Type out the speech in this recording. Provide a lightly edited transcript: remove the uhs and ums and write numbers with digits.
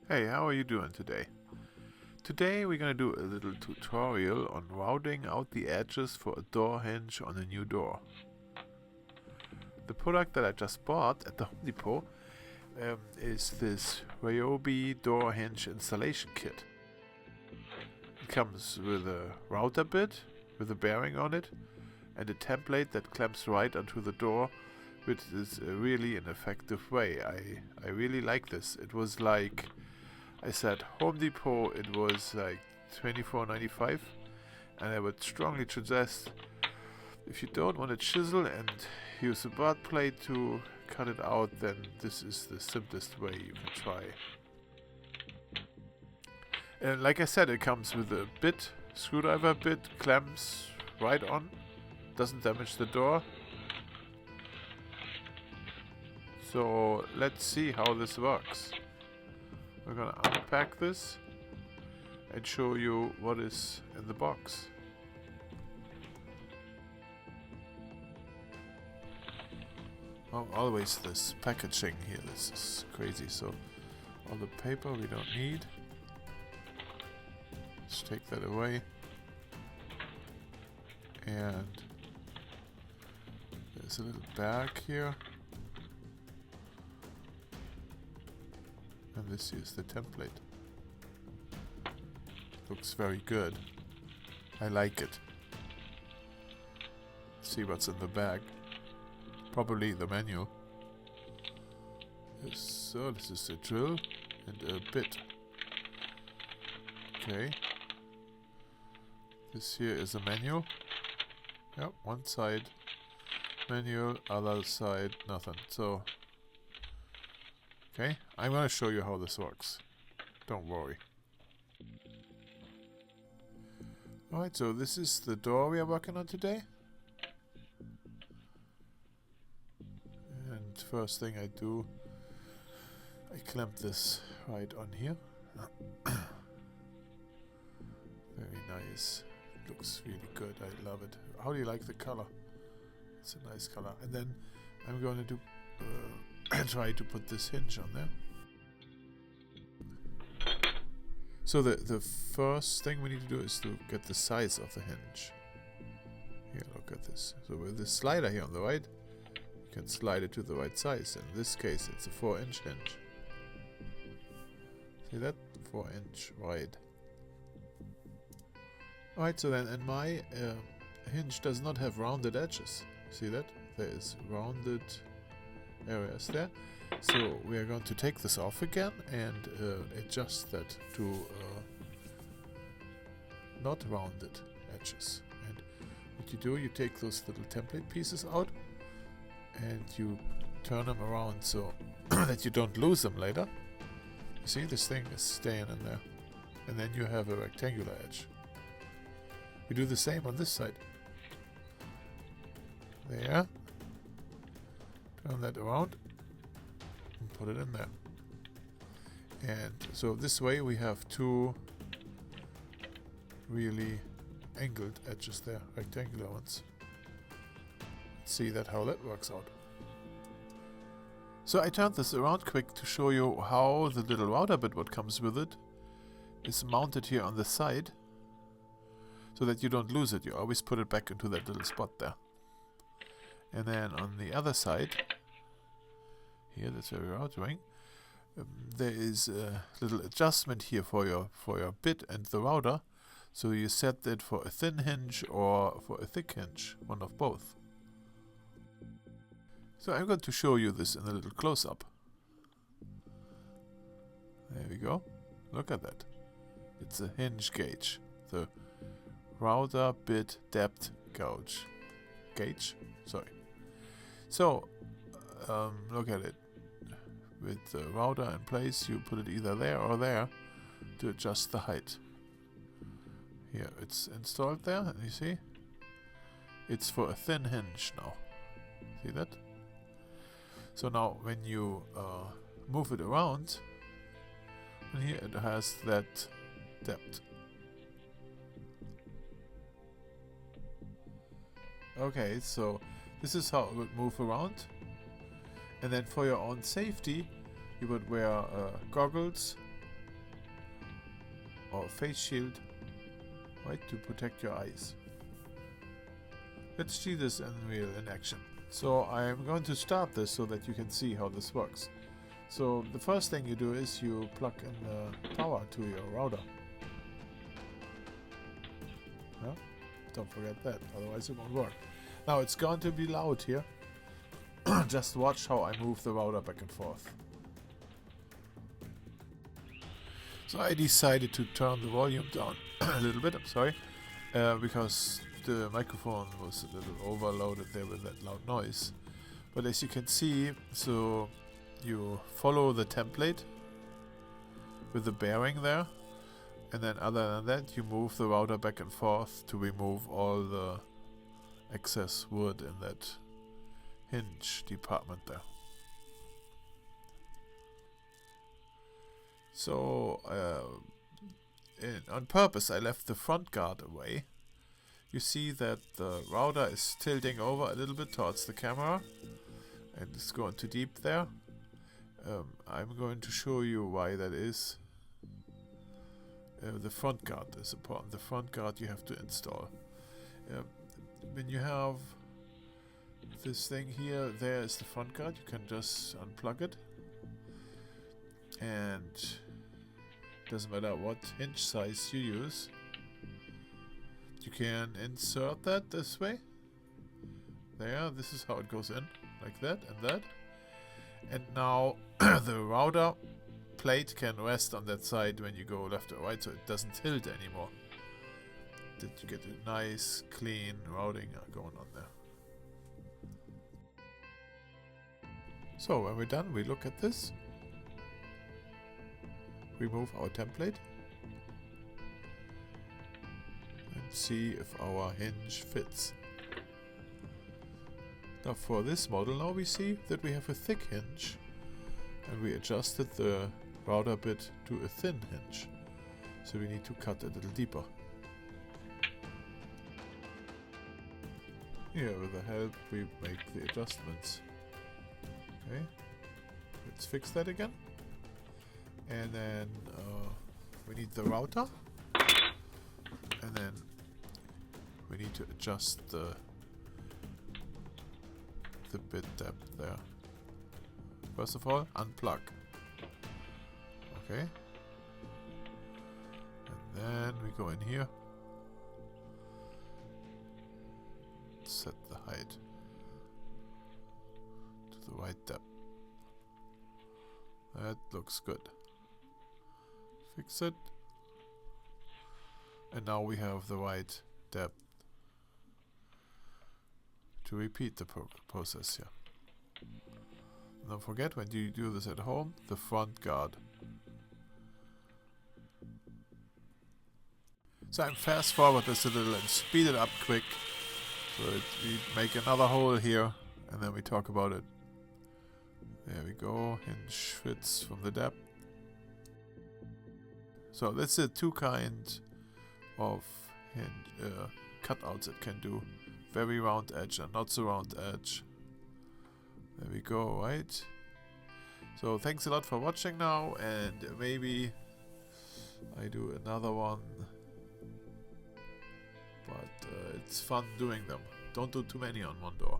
Hey, how are you doing today? Today we're gonna do a little tutorial on routing out the edges for a door hinge on a new door. The product that I just bought at the Home Depot is this Ryobi door hinge installation kit. It comes with a router bit with a bearing on it and a template that clamps right onto the door, which is really an effective way. I really like this. It was like I said Home Depot, it was like $24.95, and I would strongly suggest, if you don't want to chisel and use a butt plate to cut it out, then this is the simplest way you can try. And like I said, it comes with a bit, screwdriver bit, clamps right on, doesn't damage the door. So let's see how this works. We're gonna unpack this and show you what is in the box. Oh, always this packaging here, this is crazy. So all the paper we don't need. Let's take that away. And there's a little bag here. And this is the template. Looks very good. I like it. Let's see what's in the bag. Probably the manual. So this is a drill and a bit. Okay. This here is a manual. Yep, one side manual, other side nothing. So okay, I'm going to show you how this works. Don't worry. Alright, so this is the door we are working on today. And first thing I do, I clamp this right on here. Very nice. It looks really good. I love it. How do you like the color? It's a nice color. And then I'm going to do try to put this hinge on there. So the first thing we need to do is to get the size of the hinge. Here, look at this. So with this slider here on the right, you can slide it to the right size. In this case, it's a 4-inch hinge. See that? 4-inch wide. Alright, so then, and my hinge does not have rounded edges. See that? There is rounded areas there. So we are going to take this off again and adjust that to not rounded edges. And what you do, you take those little template pieces out and you turn them around so that you don't lose them later. You see, this thing is staying in there. And then you have a rectangular edge. We do the same on this side. There. Turn that around and put it in there. And so this way we have two really angled edges there, rectangular ones. Let's see how that works out. So I turned this around quick to show you how the little router bit what comes with it is mounted here on the side so that you don't lose it. You always put it back into that little spot there. And then on the other side, here, that's where we are doing, there is a little adjustment here for your bit and the router. So you set it for a thin hinge or for a thick hinge, one of both. So I'm going to show you this in a little close-up. There we go. Look at that. It's a hinge gauge. The router bit depth gauge. Sorry. So, look at it. With the router in place, you put it either there or there to adjust the height. Here, it's installed there, and you see? It's for a thin hinge now. See that? So now, when you move it around, and here it has that depth. Okay, so this is how it would move around. And then for your own safety, you would wear goggles or face shield, right, to protect your eyes. Let's see this in action. So I'm going to start this so that you can see how this works. So the first thing you do is you plug in the power to your router. Yeah? Don't forget that, otherwise it won't work. Now it's going to be loud here. Just watch how I move the router back and forth. So I decided to turn the volume down a little bit, I'm sorry, because the microphone was a little overloaded there with that loud noise. But as you can see, so you follow the template with the bearing there, and then other than that you move the router back and forth to remove all the excess wood in that hinge department there. So on purpose I left the front guard away. You see that the router is tilting over a little bit towards the camera and it's going too deep there. I'm going to show you why that is. The front guard is important. The front guard you have to install. When you have this thing here, there is the front guard. You can just unplug it. And it doesn't matter what hinge size you use. You can insert that this way. There, this is how it goes in. Like that and that. And now the router plate can rest on that side when you go left or right, so it doesn't tilt anymore. That you get a nice, clean routing going on there. So when we're done, we look at this. Remove our template. And see if our hinge fits. Now for this model, now we see that we have a thick hinge. And we adjusted the router bit to a thin hinge. So we need to cut a little deeper. Here, with the help, we make the adjustments. Okay, let's fix that again. And then we need the router. And then we need to adjust the bit depth there. First of all, unplug. Okay. And then we go in here. Set the height to the right depth. That looks good. Fix it. And now we have the right depth to repeat the process here. Don't forget, when you do this at home, the front guard. So I'm fast forward this a little and speed it up quick. So we make another hole here and then we talk about it. There we go, hinge fits from the depth. So that's the two kind of hinge cutouts it can do. Very round edge and not so round edge. There we go, right? So thanks a lot for watching now, and maybe I do another one. But it's fun doing them. Don't do too many on one door.